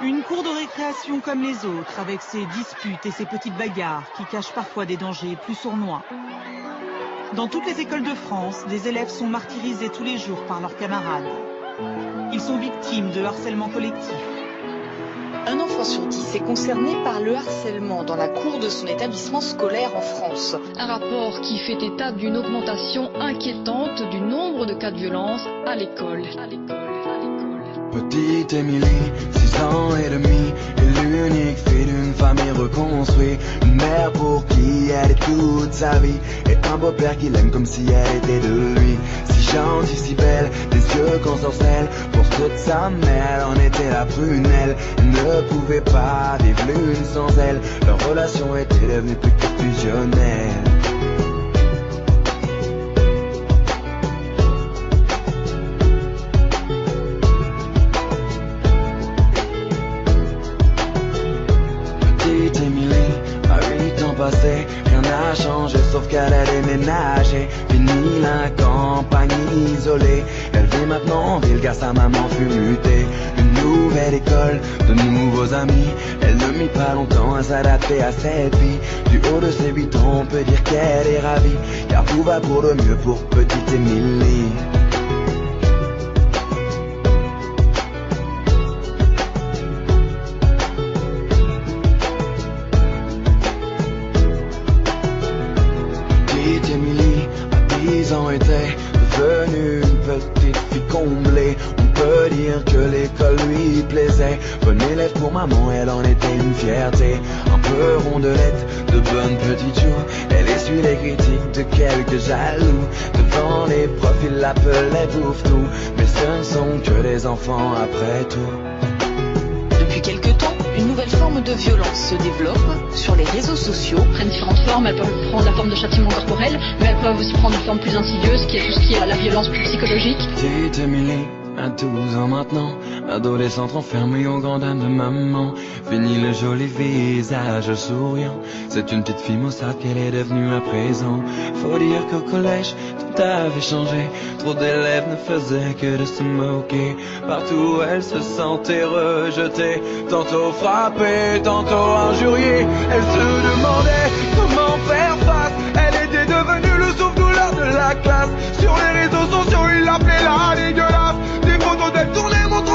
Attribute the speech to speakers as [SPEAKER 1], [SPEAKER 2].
[SPEAKER 1] Une cour de récréation comme les autres, avec ses disputes et ses petites bagarres qui cachent parfois des dangers plus sournois. Dans toutes les écoles de France, des élèves sont martyrisés tous les jours par leurs camarades. Ils sont victimes de harcèlement collectif.
[SPEAKER 2] Un enfant sur 10 est concerné par le harcèlement dans la cour de son établissement scolaire en France.
[SPEAKER 3] Un rapport qui fait état d'une augmentation inquiétante du nombre de cas de violence à l'école.
[SPEAKER 4] Petite Émilie, 6 ans et demi, est l'unique fille d'une famille reconstruite. Une mère pour qui elle est toute sa vie, et un beau-père qui l'aime comme si elle était de lui. Si gentille, si belle, des yeux qu'on sorcelle. Pour toute sa mère, elle en était la prunelle. Elle ne pouvait pas vivre l'une sans elle. Leur relation était devenue plus que fusionnelle. Rien n'a changé sauf qu'elle a déménagé. Fini la campagne isolée. Elle vit maintenant en ville car sa maman fut mutée. Une nouvelle école, de nouveaux amis. Elle ne mit pas longtemps à s'adapter à cette vie. Du haut de ses 8 ans on peut dire qu'elle est ravie, car tout va pour le mieux pour petite Émilie. Émilie, à 10 ans, était devenue une petite fille comblée. On peut dire que l'école lui plaisait. Bonne élève pour maman, elle en était une fierté. Un peu rondelette, de bonnes petites joues. Elle essuie les critiques de quelques jaloux. Devant les profs, ils l'appelaient bouffe-tout. Mais ce ne sont que des enfants après tout.
[SPEAKER 2] Depuis quelque temps, une nouvelle forme de violence se développe sur les réseaux sociaux.
[SPEAKER 3] Elles prennent différentes formes, elles peuvent prendre la forme de châtiment corporel, mais elles peuvent aussi prendre une forme plus insidieuse, qui est tout ce qui est la violence plus psychologique.
[SPEAKER 4] Petite Émilie, à 12 ans maintenant, adolescente enfermée aux grandes dames de maman. Fini le joli visage souriant, c'est une petite fille maussade qu'elle est devenue à présent. Faut dire qu'au collège, tout avait changé. Trop d'élèves ne faisaient que de se moquer. Partout elle se sentait rejetée, tantôt frappée, tantôt injuriée. Elle se demandait comment faire face. Elle était devenue le souffle-douleur de la classe. Sur les réseaux sociaux, ils l'appelaient la dégueulasse. Des photos d'elle tournées montrant